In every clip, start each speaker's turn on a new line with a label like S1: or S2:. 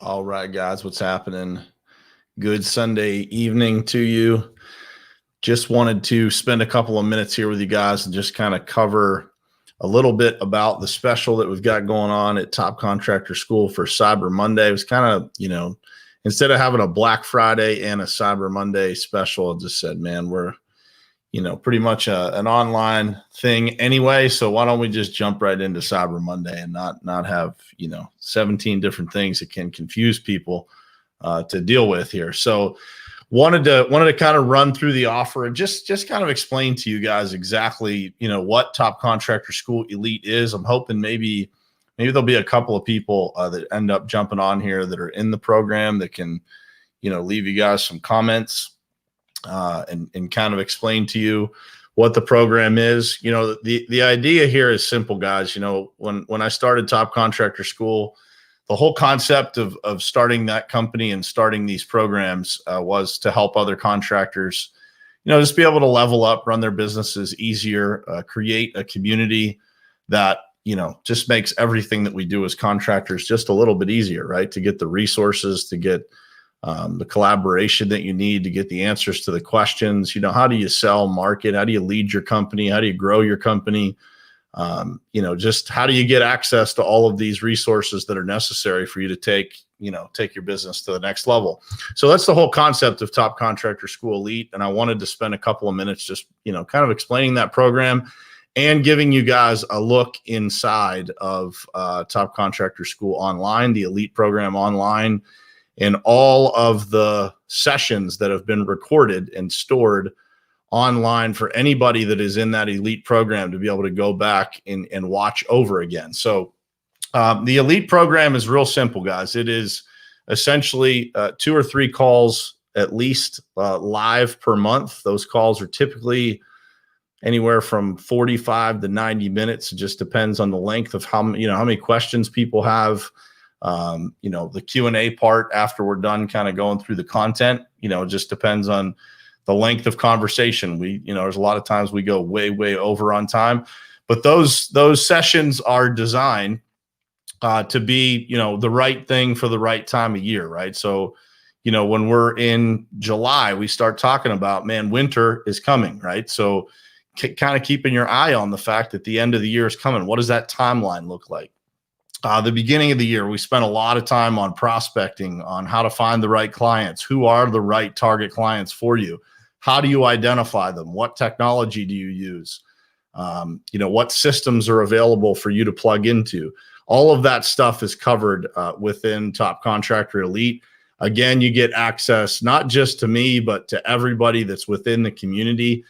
S1: All right, guys, what's happening? Good Sunday evening to you. Just wanted to spend a couple of minutes here with you guys and just kind of cover a little bit about the special that we've got going on at Top Contractor School for Cyber Monday. It was kind of, instead of having a Black Friday and a Cyber Monday special, I just said, man, we're, pretty much an online thing anyway. So why don't we just jump right into Cyber Monday and not have, 17 different things that can confuse people to deal with here. So wanted to kind of run through the offer and just kind of explain to you guys exactly, what Top Contractor School Elite is. I'm hoping maybe there'll be a couple of people that end up jumping on here that are in the program that can, leave you guys some comments and kind of explain to you what the program is. The idea here is simple, guys. When I started Top Contractor School, the whole concept of starting that company and starting these programs was to help other contractors, just be able to level up, run their businesses easier, create a community that, just makes everything that we do as contractors just a little bit easier, right? To get the resources, to get the collaboration that you need, to get the answers to the questions. How do you sell, market? How do you lead your company? How do you grow your company? Just how do you get access to all of these resources that are necessary for you to take your business to the next level? So that's the whole concept of Top Contractor School Elite. And I wanted to spend a couple of minutes just, kind of explaining that program and giving you guys a look inside of Top Contractor School Online, the Elite program online, and all of the sessions that have been recorded and stored online for anybody that is in that Elite program to be able to go back and watch over again. So the Elite program is real simple, guys. It is essentially 2 or 3 calls at least live per month. Those calls are typically anywhere from 45 to 90 minutes. It just depends on the length of how many questions people have. The Q&A part after we're done kind of going through the content, it just depends on the length of conversation. There's a lot of times we go way, way over on time, but those sessions are designed to be, the right thing for the right time of year, right? So, when we're in July, we start talking about, man, winter is coming, right? So kind of keeping your eye on the fact that the end of the year is coming. What does that timeline look like? The beginning of the year, we spent a lot of time on prospecting, on how to find the right clients. Who are the right target clients for you? How do you identify them? What technology do you use? What systems are available for you to plug into? All of that stuff is covered within Top Contractor Elite. Again, you get access not just to me, but to everybody that's within the community.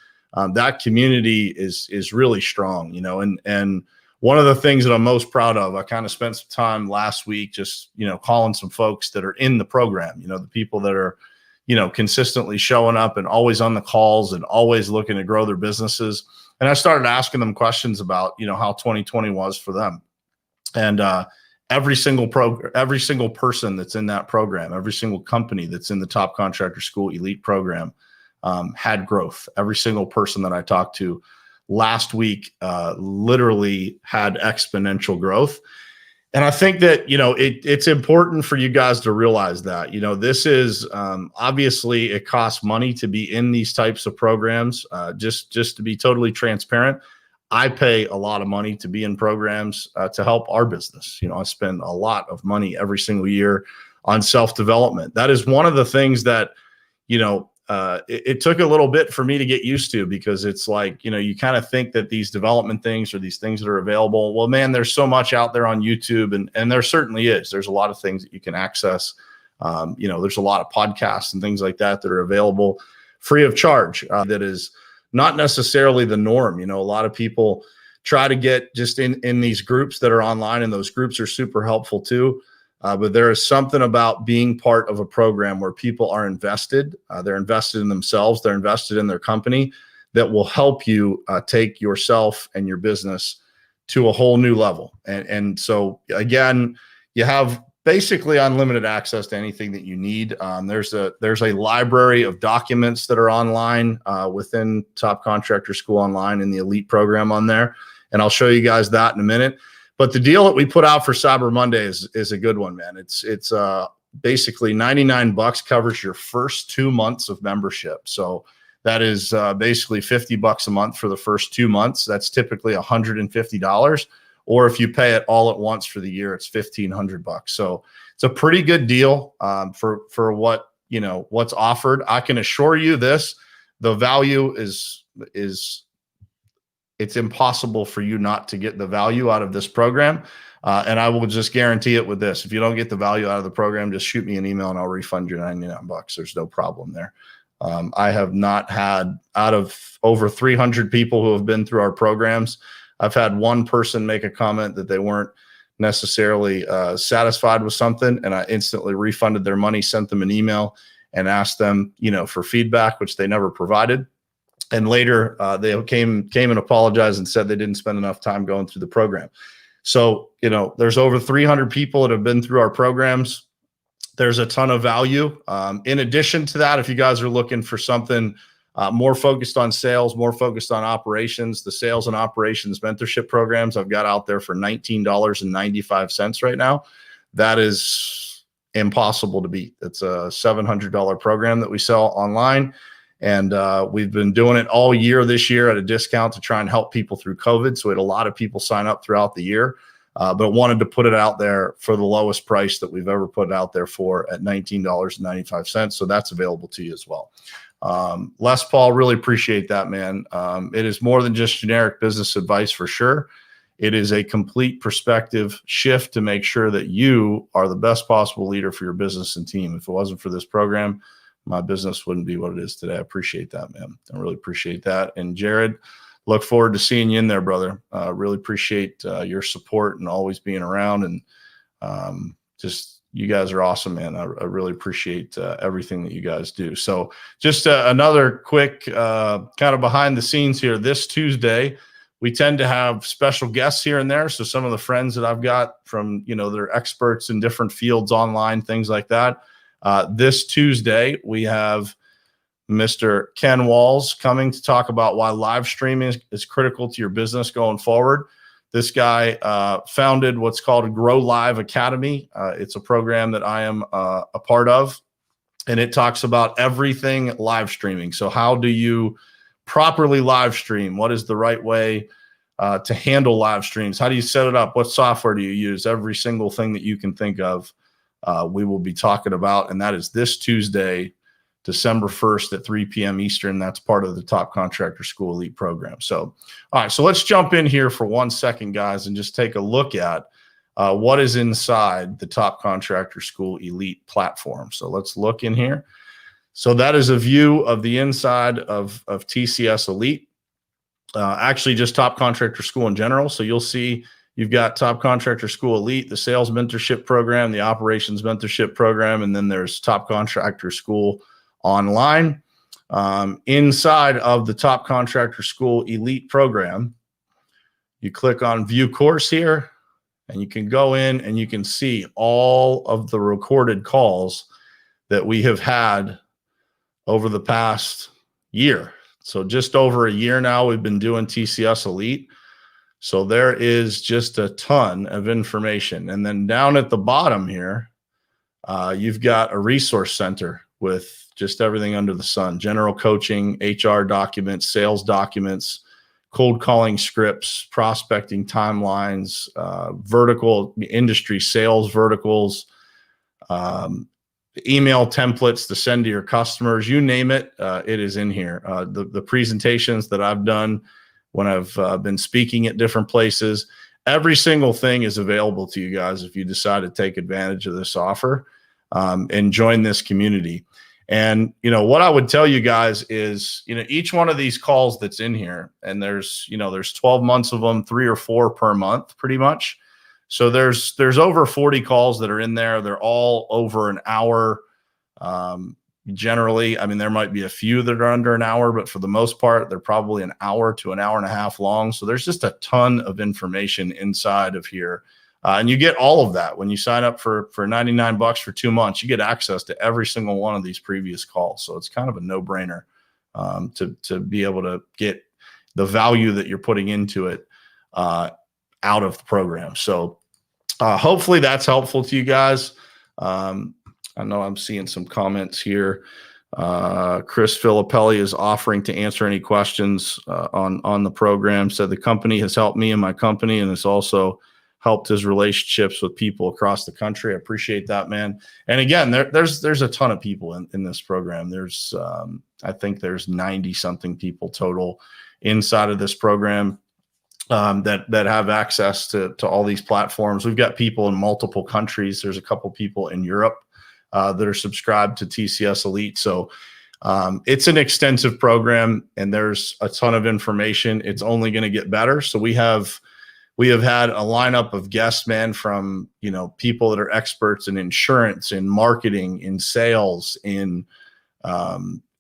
S1: That community is really strong, and one of the things that I'm most proud of, I kind of spent some time last week just, calling some folks that are in the program, the people that are, consistently showing up and always on the calls and always looking to grow their businesses. And I started asking them questions about, how 2020 was for them. And every single person that's in that program, every single company that's in the Top Contractor School Elite program had growth. Every single person that I talked to last week literally had exponential growth. And I think that, it's important for you guys to realize that, this is obviously it costs money to be in these types of programs. Just to be totally transparent, I pay a lot of money to be in programs to help our business. I spend a lot of money every single year on self-development. That is one of the things that, it took a little bit for me to get used to, because it's like, you kind of think that these development things or these things that are available, well, man, there's so much out there on YouTube, and there certainly is. There's a lot of things that you can access. There's a lot of podcasts and things like that are available free of charge. That is not necessarily the norm. A lot of people try to get just in these groups that are online, and those groups are super helpful too. But there is something about being part of a program where people are invested. They're invested in themselves. They're invested in their company, that will help you take yourself and your business to a whole new level. And so, again, you have basically unlimited access to anything that you need. There's a library of documents that are online within Top Contractor School Online in the Elite program on there. And I'll show you guys that in a minute. But the deal that we put out for Cyber Monday is a good one, man. It's basically $99 covers your first 2 months of membership. So that is basically $50 a month for the first 2 months. That's typically $150. Or if you pay it all at once for the year, it's $1,500. So it's a pretty good deal for what, you know, what's offered. I can assure you this, the value is it's impossible for you not to get the value out of this program. And I will just guarantee it with this. If you don't get the value out of the program, just shoot me an email and I'll refund you $99. There's no problem there. I have not had, out of over 300 people who have been through our programs, I've had one person make a comment that they weren't necessarily satisfied with something, and I instantly refunded their money, sent them an email, and asked them, you know, for feedback, which they never provided. And later they came and apologized and said they didn't spend enough time going through the program. So, you know, there's over 300 people that have been through our programs. There's a ton of value. In addition to that, if you guys are looking for something more focused on sales, more focused on operations, the sales and operations mentorship programs I've got out there for $19.95 right now. That is impossible to beat. It's a $700 program that we sell online. And we've been doing it all year this year at a discount to try and help people through COVID. So we had a lot of people sign up throughout the year, but wanted to put it out there for the lowest price that we've ever put it out there for at $19.95. So that's available to you as well. Les Paul, really appreciate that, man. It is more than just generic business advice for sure. It is a complete perspective shift to make sure that you are the best possible leader for your business and team. If it wasn't for this program, my business wouldn't be what it is today. I appreciate that, man. I really appreciate that. And Jared, look forward to seeing you in there, brother. Really appreciate your support and always being around. And just, you guys are awesome, man. I really appreciate everything that you guys do. So just another quick kind of behind the scenes here. This Tuesday, we tend to have special guests here and there. So some of the friends that I've got from, you know, they're experts in different fields online, things like that. This Tuesday, we have Mr. Ken Walls coming to talk about why live streaming is critical to your business going forward. This guy founded what's called a Grow Live Academy. It's a program that I am a part of, and it talks about everything live streaming. So how do you properly live stream? What is the right way to handle live streams? How do you set it up? What software do you use? Every single thing that you can think of, we will be talking about, and that is this Tuesday, December 1st at 3 p.m. Eastern. That's part of the Top Contractor School Elite program. So, all right, so let's jump in here for 1 second, guys, and just take a look at what is inside the Top Contractor School Elite platform. So let's look in here. So that is a view of the inside of TCS Elite, actually just Top Contractor School in general. So you'll see you've got Top Contractor School Elite, the Sales Mentorship Program, the Operations Mentorship Program, and then there's Top Contractor School Online. Inside of the Top Contractor School Elite program, you click on View Course here, and you can go in and you can see all of the recorded calls that we have had over the past year. So just over a year now, we've been doing TCS Elite. So there is just a ton of information. And then down at the bottom here, you've got a resource center with just everything under the sun: general coaching, HR documents, sales documents, cold calling scripts, prospecting timelines, vertical industry sales verticals, email templates to send to your customers, you name it, it is in here. The presentations that I've done when I've been speaking at different places, every single thing is available to you guys if you decide to take advantage of this offer and join this community. And, you know, what I would tell you guys is, you know, each one of these calls that's in here, and there's 12 months of them, 3 or 4 per month, pretty much. So there's over 40 calls that are in there. They're all over an hour. Generally, I mean, there might be a few that are under an hour, but for the most part, they're probably an hour to an hour and a half long. So there's just a ton of information inside of here. And you get all of that when you sign up for $99 for 2 months. You get access to every single one of these previous calls. So it's kind of a no-brainer to be able to get the value that you're putting into it out of the program. So hopefully that's helpful to you guys. I know I'm seeing some comments here. Chris Filippelli is offering to answer any questions on the program. Said the company has helped me and my company, and has also helped his relationships with people across the country. I appreciate that, man. And again, there's a ton of people in this program. There's I think there's 90 something people total inside of this program that have access to all these platforms. We've got people in multiple countries. There's a couple people in Europe that are subscribed to TCS Elite. So it's an extensive program, and there's a ton of information. It's only going to get better. So we have had a lineup of guests, man, from, you know, people that are experts in insurance, in marketing, in sales, in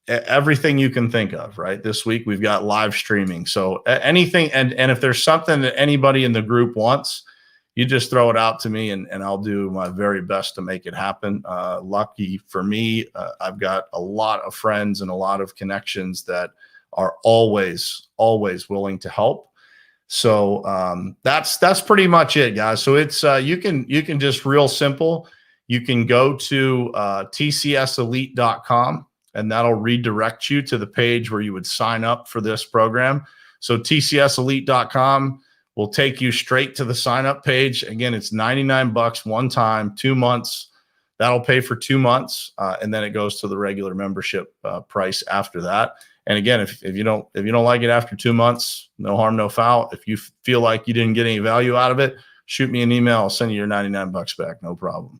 S1: everything you can think of, right? This week we've got live streaming. So anything, and if there's something that anybody in the group wants, you just throw it out to me, and I'll do my very best to make it happen. Lucky for me, I've got a lot of friends and a lot of connections that are always willing to help. So that's pretty much it, guys. So it's you can just real simple. You can go to tcselite.com, and that'll redirect you to the page where you would sign up for this program. So tcselite.com will take you straight to the sign up page. Again, it's $99 one time, 2 months. That'll pay for 2 months, and then it goes to the regular membership price after that. And again, if you don't like it after 2 months, no harm, no foul. If you feel like you didn't get any value out of it, shoot me an email. I'll send you your $99 back. No problem.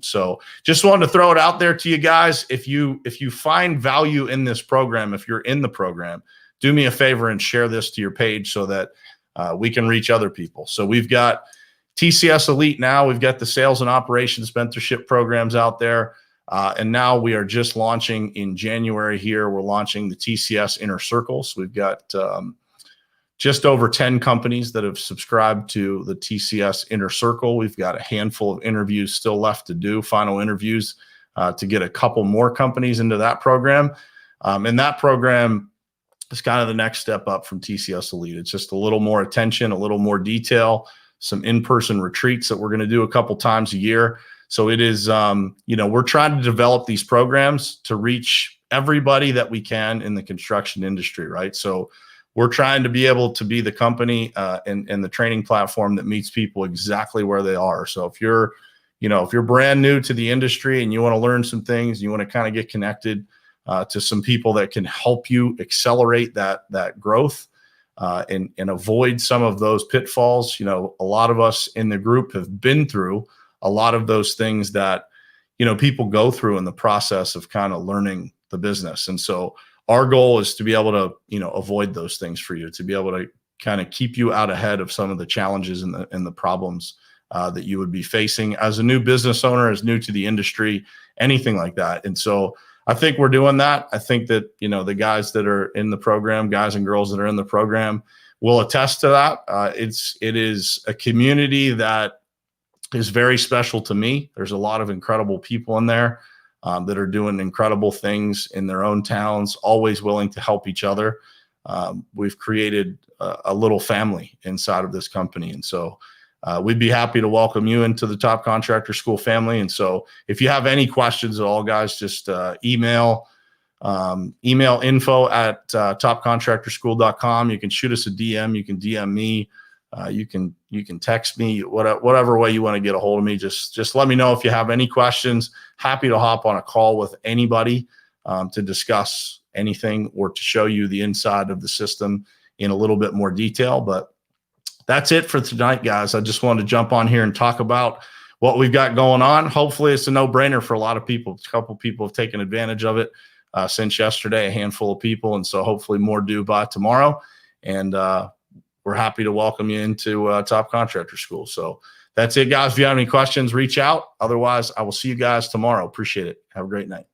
S1: So just wanted to throw it out there to you guys. If you find value in this program, if you're in the program, do me a favor and share this to your page so that we can reach other people. So we've got TCS Elite now. We've got the sales and operations mentorship programs out there. And now we are just launching in January here. We're launching the TCS Inner Circles. We've got just over 10 companies that have subscribed to the TCS Inner Circle. We've got a handful of interviews still left to do, final interviews to get a couple more companies into that program. And that program is kind of the next step up from TCS Elite. It's just a little more attention, a little more detail, some in-person retreats that we're going to do a couple times a year. So it is, we're trying to develop these programs to reach everybody that we can in the construction industry, right? So we're trying to be able to be the company and the training platform that meets people exactly where they are. So if you're brand new to the industry and you want to learn some things, you want to kind of get connected to some people that can help you accelerate that growth and avoid some of those pitfalls. You know, a lot of us in the group have been through a lot of those things that, people go through in the process of kind of learning the business. And so our goal is to be able to, avoid those things for you, to be able to kind of keep you out ahead of some of the challenges and the problems that you would be facing as a new business owner, as new to the industry, anything like that. And so I think we're doing that. I think that, the guys that are in the program, guys and girls that are in the program, will attest to that. It is a community that is very special to me. There's a lot of incredible people in there that are doing incredible things in their own towns, always willing to help each other. We've created a little family inside of this company. And so we'd be happy to welcome you into the Top Contractor School family. And so if you have any questions at all, guys, just email info@topcontractorschool.com. You can shoot us a DM. You can DM me. You can text me, whatever way you want to get a hold of me. Just let me know if you have any questions. Happy to hop on a call with anybody to discuss anything or to show you the inside of the system in a little bit more detail. But that's it for tonight, guys. I just wanted to jump on here and talk about what we've got going on. Hopefully it's a no-brainer for a lot of people. A couple people have taken advantage of it since yesterday, a handful of people. And so hopefully more do by tomorrow. And we're happy to welcome you into Top Contractor School. So that's it, guys. If you have any questions, reach out. Otherwise, I will see you guys tomorrow. Appreciate it. Have a great night.